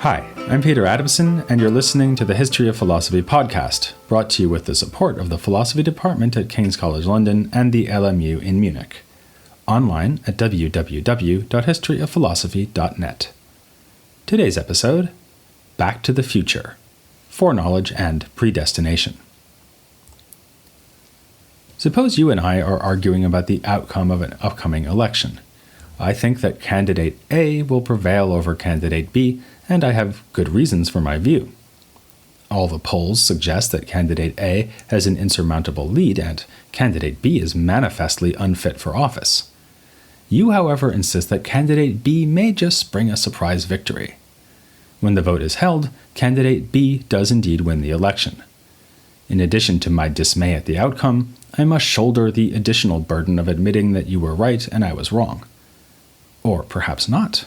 Hi, I'm Peter Adamson, and you're listening to the History of Philosophy podcast, brought to you with the support of the Philosophy Department at King's College London and the LMU in Munich. Online at www.historyofphilosophy.net. Today's episode, Back to the Future, Foreknowledge and Predestination. Suppose you and I are arguing about the outcome of an upcoming election. I think that candidate A will prevail over candidate B, and I have good reasons for my view. All the polls suggest that candidate A has an insurmountable lead and candidate B is manifestly unfit for office. You, however, insist that candidate B may just bring a surprise victory. When the vote is held, candidate B does indeed win the election. In addition to my dismay at the outcome, I must shoulder the additional burden of admitting that you were right and I was wrong. Or perhaps not.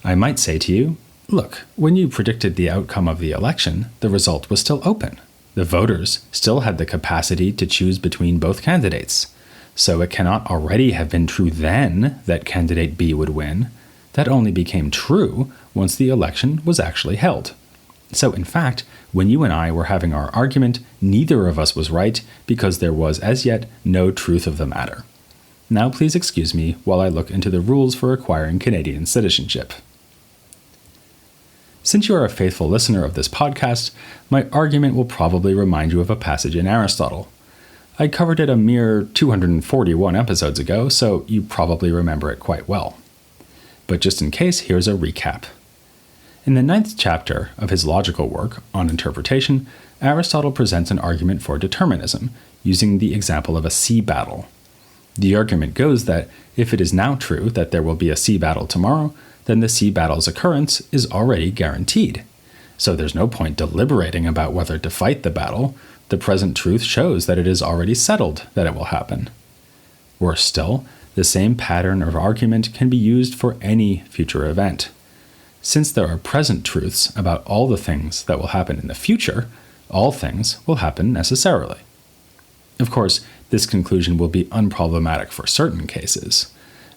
I might say to you, look, when you predicted the outcome of the election, the result was still open. The voters still had the capacity to choose between both candidates. So it cannot already have been true then that candidate B would win. That only became true once the election was actually held. So in fact, when you and I were having our argument, neither of us was right because there was as yet no truth of the matter. Now please excuse me while I look into the rules for acquiring Canadian citizenship. Since you are a faithful listener of this podcast, my argument will probably remind you of a passage in Aristotle. I covered it a mere 241 episodes ago, so you probably remember it quite well. But just in case, here's a recap. In the 9th chapter of his logical work on interpretation, Aristotle presents an argument for determinism, using the example of a sea battle. The argument goes that if it is now true that there will be a sea battle tomorrow, then the sea battle's occurrence is already guaranteed. So there's no point deliberating about whether to fight the battle. The present truth shows that it is already settled that it will happen. Worse still, the same pattern of argument can be used for any future event. Since there are present truths about all the things that will happen in the future, all things will happen necessarily. Of course, this conclusion will be unproblematic for certain cases.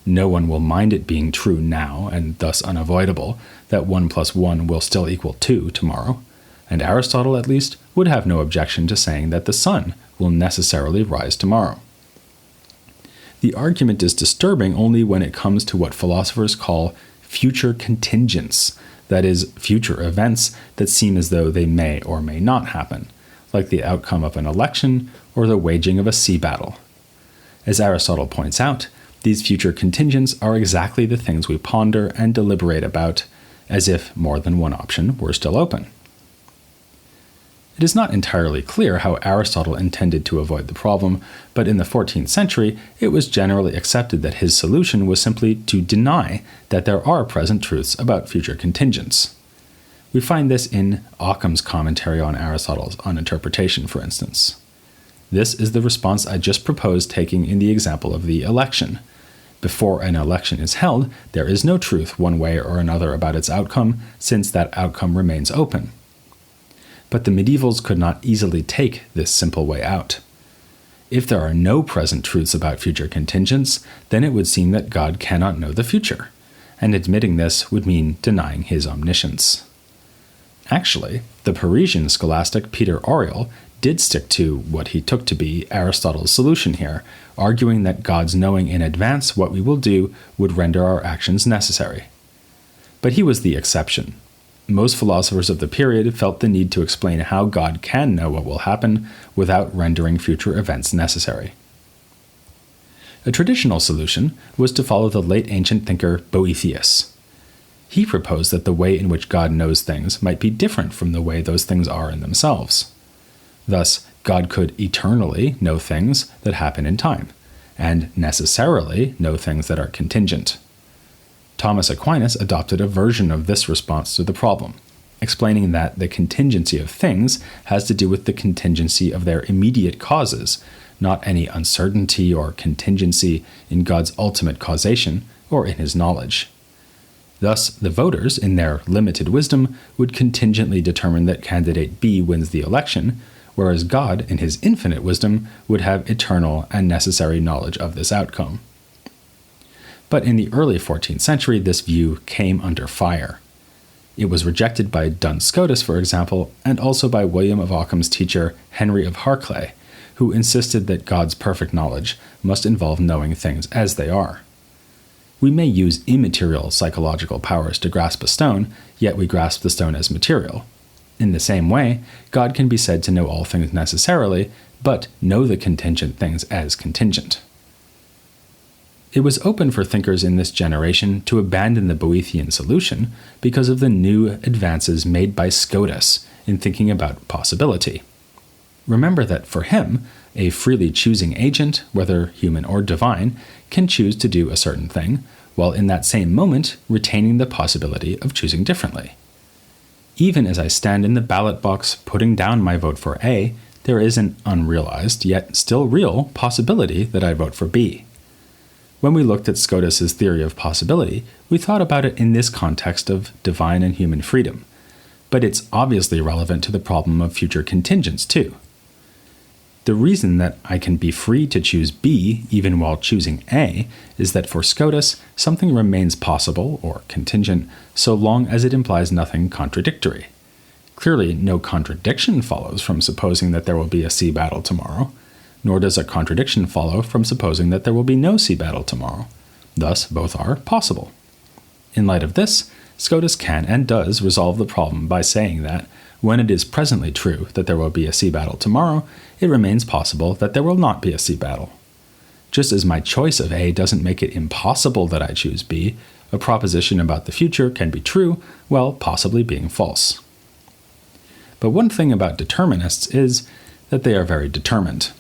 No one will mind it being true now, and thus unavoidable, that 1 + 1 will still equal 2 tomorrow, and Aristotle at least would have no objection to saying that the sun will necessarily rise tomorrow. The argument is disturbing only when it comes to what philosophers call future contingents, that is, future events that seem as though they may or may not happen, like the outcome of an election or the waging of a sea battle. As Aristotle points out, these future contingents are exactly the things we ponder and deliberate about, as if more than one option were still open. It is not entirely clear how Aristotle intended to avoid the problem, but in the 14th century, it was generally accepted that his solution was simply to deny that there are present truths about future contingents. We find this in Ockham's commentary on Aristotle's On Interpretation, for instance. This is the response I just proposed taking in the example of the election. Before an election is held, there is no truth one way or another about its outcome, since that outcome remains open. But the medievals could not easily take this simple way out. If there are no present truths about future contingents, then it would seem that God cannot know the future, and admitting this would mean denying his omniscience. Actually, the Parisian scholastic Peter Auriol did stick to what he took to be Aristotle's solution here, arguing that God's knowing in advance what we will do would render our actions necessary. But he was the exception. Most philosophers of the period felt the need to explain how God can know what will happen without rendering future events necessary. A traditional solution was to follow the late ancient thinker Boethius. He proposed that the way in which God knows things might be different from the way those things are in themselves. Thus, God could eternally know things that happen in time, and necessarily know things that are contingent. Thomas Aquinas adopted a version of this response to the problem, explaining that the contingency of things has to do with the contingency of their immediate causes, not any uncertainty or contingency in God's ultimate causation or in his knowledge. Thus, the voters, in their limited wisdom, would contingently determine that candidate B wins the election, whereas God, in his infinite wisdom, would have eternal and necessary knowledge of this outcome. But in the early 14th century, this view came under fire. It was rejected by Duns Scotus, for example, and also by William of Ockham's teacher Henry of Harclay, who insisted that God's perfect knowledge must involve knowing things as they are. We may use immaterial psychological powers to grasp a stone, yet we grasp the stone as material. In the same way, God can be said to know all things necessarily, but know the contingent things as contingent. It was open for thinkers in this generation to abandon the Boethian solution because of the new advances made by Scotus in thinking about possibility. Remember that for him, a freely choosing agent, whether human or divine, can choose to do a certain thing, while in that same moment retaining the possibility of choosing differently. Even as I stand in the ballot box putting down my vote for A, there is an unrealized, yet still real, possibility that I vote for B. When we looked at Scotus's theory of possibility, we thought about it in this context of divine and human freedom, but it's obviously relevant to the problem of future contingents too. The reason that I can be free to choose B even while choosing A is that for Scotus, something remains possible, or contingent, so long as it implies nothing contradictory. Clearly, no contradiction follows from supposing that there will be a sea battle tomorrow, nor does a contradiction follow from supposing that there will be no sea battle tomorrow. Thus, both are possible. In light of this, Scotus can and does resolve the problem by saying that, when it is presently true that there will be a sea battle tomorrow, it remains possible that there will not be a sea battle. Just as my choice of A doesn't make it impossible that I choose B, a proposition about the future can be true while possibly being false. But one thing about determinists is that they are very determined.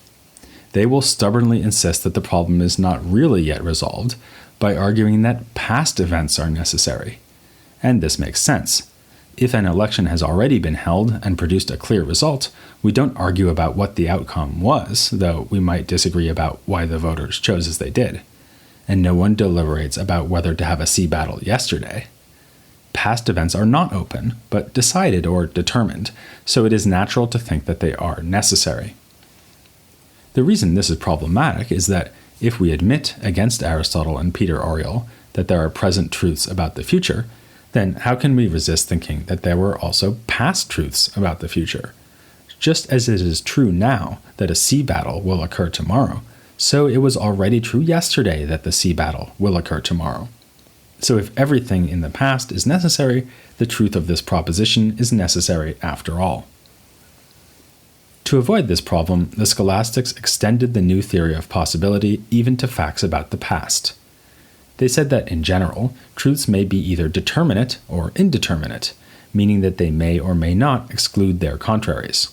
They will stubbornly insist that the problem is not really yet resolved by arguing that past events are necessary. And this makes sense. If an election has already been held and produced a clear result, we don't argue about what the outcome was, though we might disagree about why the voters chose as they did. And no one deliberates about whether to have a sea battle yesterday. Past events are not open, but decided or determined, so it is natural to think that they are necessary. The reason this is problematic is that if we admit against Aristotle and Peter Oriol that there are present truths about the future, then how can we resist thinking that there were also past truths about the future? Just as it is true now that a sea battle will occur tomorrow, so it was already true yesterday that the sea battle will occur tomorrow. So if everything in the past is necessary, the truth of this proposition is necessary after all. To avoid this problem, the scholastics extended the new theory of possibility even to facts about the past. They said that, in general, truths may be either determinate or indeterminate, meaning that they may or may not exclude their contraries.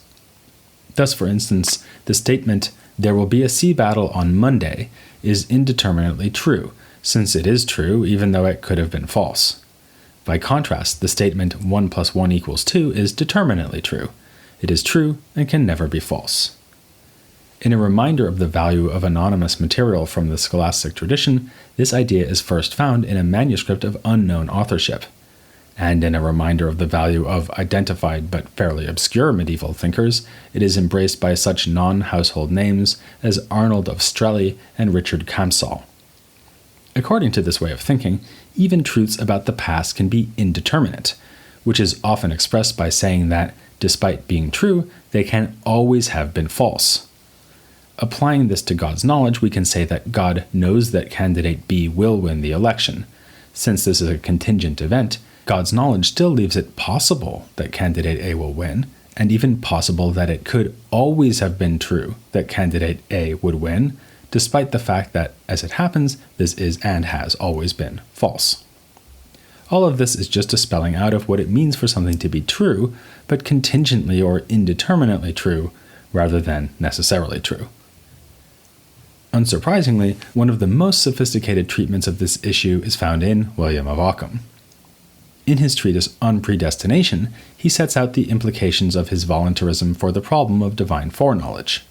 Thus, for instance, the statement, "There will be a sea battle on Monday," is indeterminately true, since it is true even though it could have been false. By contrast, the statement 1 + 1 = 2 is determinately true. It is true and can never be false. In a reminder of the value of anonymous material from the scholastic tradition, this idea is first found in a manuscript of unknown authorship. And in a reminder of the value of identified but fairly obscure medieval thinkers, it is embraced by such non-household names as Arnold of Strelly and Richard Camsall. According to this way of thinking, even truths about the past can be indeterminate, which is often expressed by saying that, despite being true, they can always have been false. Applying this to God's knowledge, we can say that God knows that candidate B will win the election. Since this is a contingent event, God's knowledge still leaves it possible that candidate A will win, and even possible that it could always have been true that candidate A would win, despite the fact that, as it happens, this is and has always been false. All of this is just a spelling out of what it means for something to be true, but contingently or indeterminately true, rather than necessarily true. Unsurprisingly, one of the most sophisticated treatments of this issue is found in William of Ockham. In his treatise on Predestination, he sets out the implications of his voluntarism for the problem of divine foreknowledge.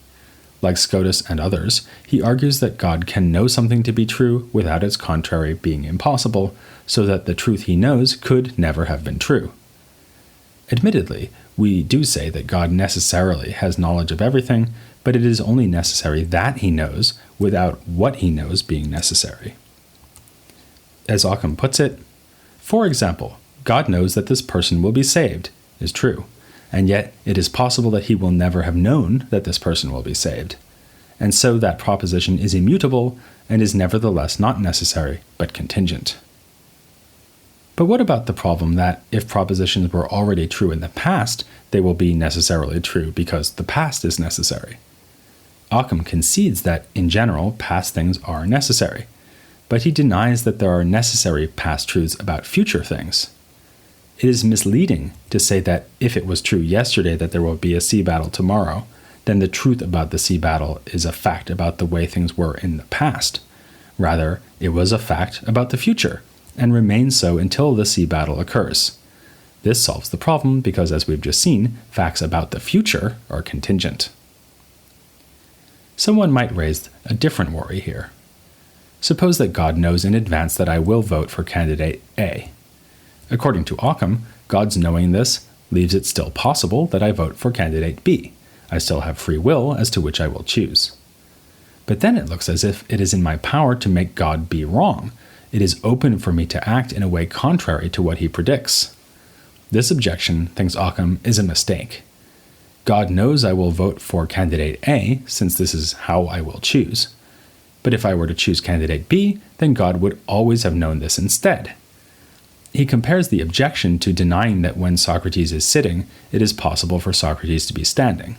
Like Scotus and others, he argues that God can know something to be true without its contrary being impossible, so that the truth he knows could never have been true. Admittedly, we do say that God necessarily has knowledge of everything, but it is only necessary that he knows, without what he knows being necessary. As Ockham puts it, for example, God knows that this person will be saved, is true, and yet it is possible that he will never have known that this person will be saved. And so that proposition is immutable and is nevertheless not necessary, but contingent. But what about the problem that if propositions were already true in the past, they will be necessarily true because the past is necessary? Ockham concedes that, in general, past things are necessary, but he denies that there are necessary past truths about future things. It is misleading to say that if it was true yesterday that there will be a sea battle tomorrow, then the truth about the sea battle is a fact about the way things were in the past. Rather, it was a fact about the future, and remains so until the sea battle occurs. This solves the problem because, as we've just seen, facts about the future are contingent. Someone might raise a different worry here. Suppose that God knows in advance that I will vote for candidate A. According to Ockham, God's knowing this leaves it still possible that I vote for candidate B. I still have free will as to which I will choose. But then it looks as if it is in my power to make God be wrong. It is open for me to act in a way contrary to what he predicts. This objection, thinks Ockham, is a mistake. God knows I will vote for candidate A, since this is how I will choose. But if I were to choose candidate B, then God would always have known this instead. He compares the objection to denying that when Socrates is sitting, it is possible for Socrates to be standing.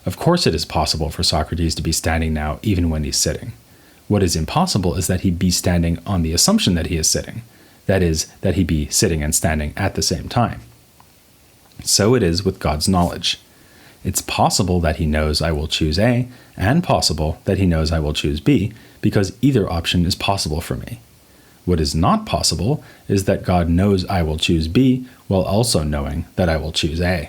Of course it is possible for Socrates to be standing now, even when he's sitting. What is impossible is that he be standing on the assumption that he is sitting. That is, that he be sitting and standing at the same time. So it is with God's knowledge. It's possible that he knows I will choose A, and possible that he knows I will choose B, because either option is possible for me. What is not possible is that God knows I will choose B, while also knowing that I will choose A.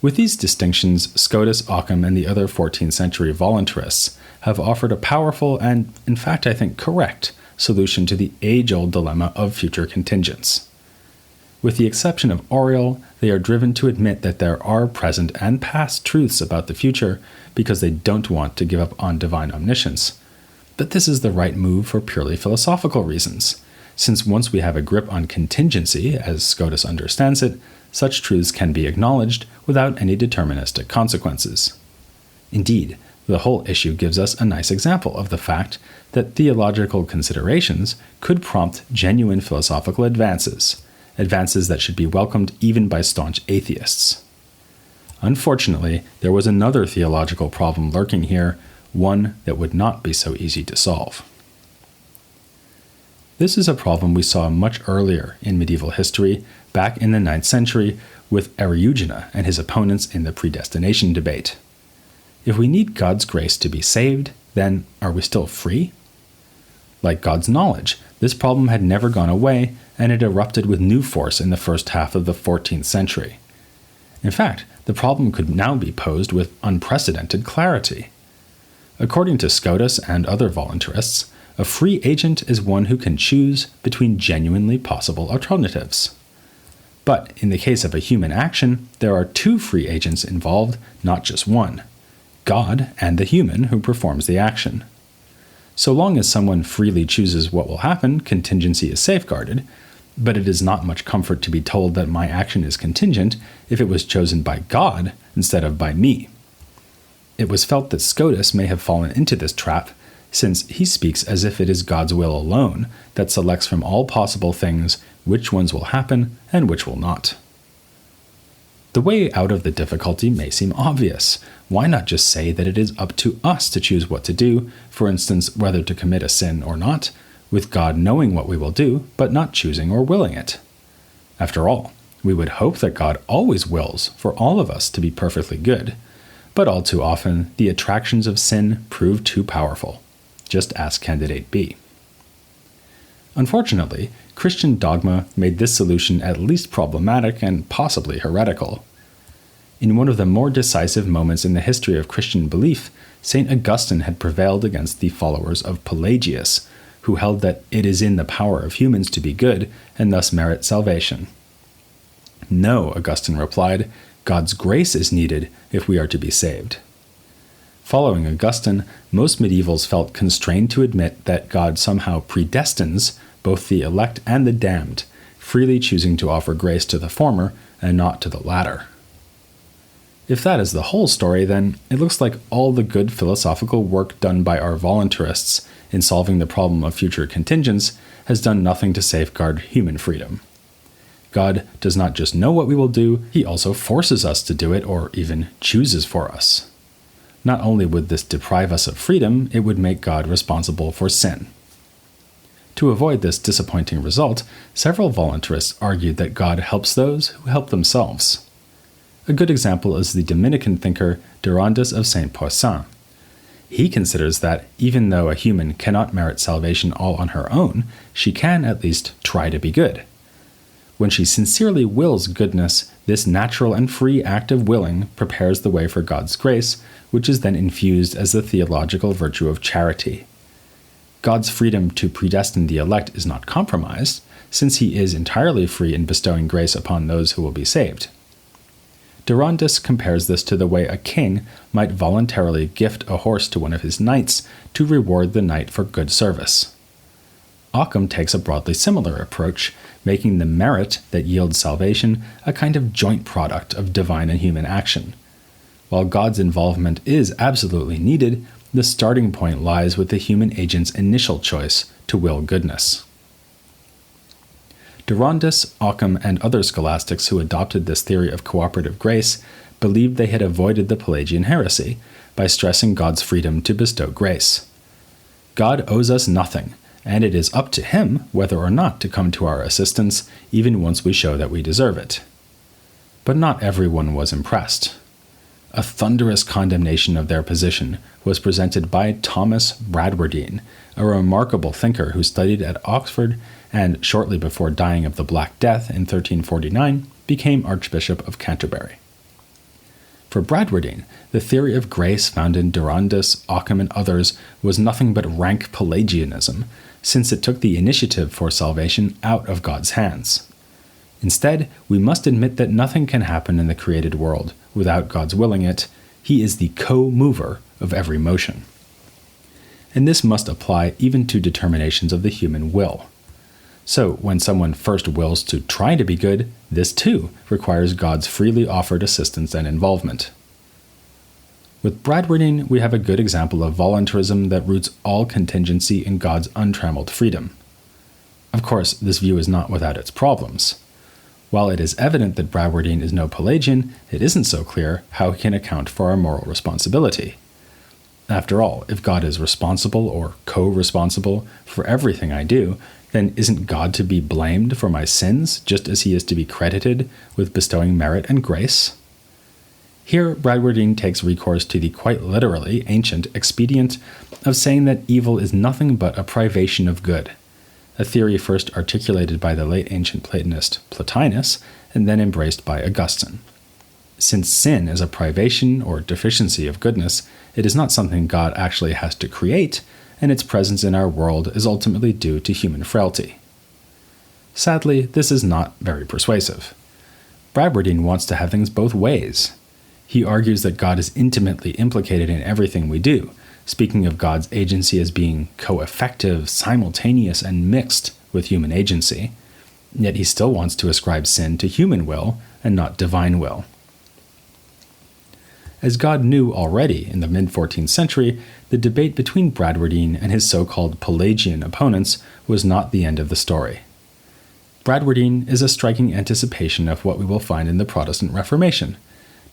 With these distinctions, Scotus, Ockham, and the other 14th century voluntarists have offered a powerful and, in fact, I think correct, solution to the age-old dilemma of future contingents. With the exception of Oriel, they are driven to admit that there are present and past truths about the future because they don't want to give up on divine omniscience. But this is the right move for purely philosophical reasons, since once we have a grip on contingency, as Scotus understands it, such truths can be acknowledged without any deterministic consequences. Indeed, the whole issue gives us a nice example of the fact that theological considerations could prompt genuine philosophical advances that should be welcomed even by staunch atheists. Unfortunately, there was another theological problem lurking here, one that would not be so easy to solve. This is a problem we saw much earlier in medieval history, back in the 9th century, with Eriugena and his opponents in the Predestination debate. If we need God's grace to be saved, then are we still free? Like God's knowledge, this problem had never gone away, and it erupted with new force in the first half of the 14th century. In fact, the problem could now be posed with unprecedented clarity. According to Scotus and other voluntarists, a free agent is one who can choose between genuinely possible alternatives. But in the case of a human action, there are two free agents involved, not just one: God and the human who performs the action. So long as someone freely chooses what will happen, contingency is safeguarded, but it is not much comfort to be told that my action is contingent if it was chosen by God instead of by me. It was felt that Scotus may have fallen into this trap, since he speaks as if it is God's will alone that selects from all possible things which ones will happen and which will not. The way out of the difficulty may seem obvious. Why not just say that it is up to us to choose what to do, for instance, whether to commit a sin or not, with God knowing what we will do, but not choosing or willing it? After all, we would hope that God always wills for all of us to be perfectly good, but all too often the attractions of sin prove too powerful. Just ask candidate B. Unfortunately, Christian dogma made this solution at least problematic and possibly heretical. In one of the more decisive moments in the history of Christian belief, St. Augustine had prevailed against the followers of Pelagius, who held that it is in the power of humans to be good and thus merit salvation. No, Augustine replied, God's grace is needed if we are to be saved. Following Augustine, most medievals felt constrained to admit that God somehow predestines both the elect and the damned, freely choosing to offer grace to the former and not to the latter. If that is the whole story, then it looks like all the good philosophical work done by our voluntarists in solving the problem of future contingents has done nothing to safeguard human freedom. God does not just know what we will do, he also forces us to do it or even chooses for us. Not only would this deprive us of freedom, it would make God responsible for sin. To avoid this disappointing result, several voluntarists argued that God helps those who help themselves. A good example is the Dominican thinker Durandus of Saint Poisson. He considers that, even though a human cannot merit salvation all on her own, she can at least try to be good. When she sincerely wills goodness, this natural and free act of willing prepares the way for God's grace, which is then infused as the theological virtue of charity. God's freedom to predestine the elect is not compromised, since he is entirely free in bestowing grace upon those who will be saved. Durandus compares this to the way a king might voluntarily gift a horse to one of his knights to reward the knight for good service. Ockham takes a broadly similar approach, making the merit that yields salvation a kind of joint product of divine and human action. While God's involvement is absolutely needed, the starting point lies with the human agent's initial choice to will goodness. Durandus, Ockham, and other scholastics who adopted this theory of cooperative grace believed they had avoided the Pelagian heresy by stressing God's freedom to bestow grace. God owes us nothing, and it is up to him whether or not to come to our assistance, even once we show that we deserve it. But not everyone was impressed. A thunderous condemnation of their position was presented by Thomas Bradwardine, a remarkable thinker who studied at Oxford and, shortly before dying of the Black Death in 1349, became Archbishop of Canterbury. For Bradwardine, the theory of grace found in Durandus, Ockham, and others was nothing but rank Pelagianism, since it took the initiative for salvation out of God's hands. Instead, we must admit that nothing can happen in the created world without God's willing it. He is the co-mover of every motion. And this must apply even to determinations of the human will. So, when someone first wills to try to be good, this too requires God's freely offered assistance and involvement. With Bradwardine, we have a good example of voluntarism that roots all contingency in God's untrammeled freedom. Of course, this view is not without its problems. While it is evident that Bradwardine is no Pelagian, it isn't so clear how he can account for our moral responsibility. After all, if God is responsible or co-responsible for everything I do, then isn't God to be blamed for my sins just as he is to be credited with bestowing merit and grace? Here, Bradwardine takes recourse to the quite literally ancient expedient of saying that evil is nothing but a privation of good, a theory first articulated by the late ancient Platonist Plotinus and then embraced by Augustine. Since sin is a privation or deficiency of goodness, it is not something God actually has to create, and its presence in our world is ultimately due to human frailty. Sadly, this is not very persuasive. Bradwardine wants to have things both ways. He argues that God is intimately implicated in everything we do, speaking of God's agency as being co-effective, simultaneous, and mixed with human agency, yet he still wants to ascribe sin to human will and not divine will. As God knew already in the mid-14th century, the debate between Bradwardine and his so-called Pelagian opponents was not the end of the story. Bradwardine is a striking anticipation of what we will find in the Protestant Reformation,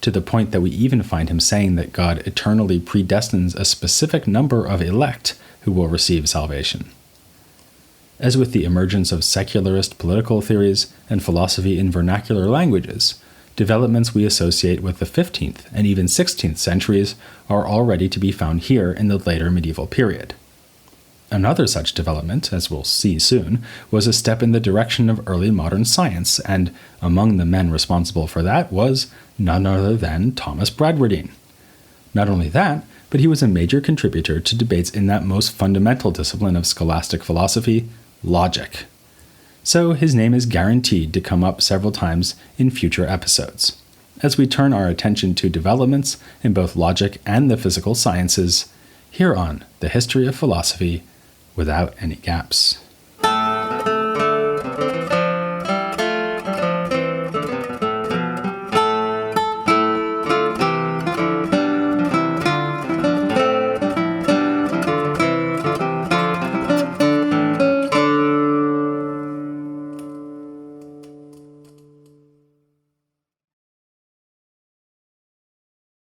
to the point that we even find him saying that God eternally predestines a specific number of elect who will receive salvation. As with the emergence of secularist political theories and philosophy in vernacular languages, developments we associate with the 15th and even 16th centuries are already to be found here in the later medieval period. Another such development, as we'll see soon, was a step in the direction of early modern science, and among the men responsible for that was none other than Thomas Bradwardine. Not only that, but he was a major contributor to debates in that most fundamental discipline of scholastic philosophy, logic. So his name is guaranteed to come up several times in future episodes, as we turn our attention to developments in both logic and the physical sciences, here on The History of Philosophy Without Any Gaps.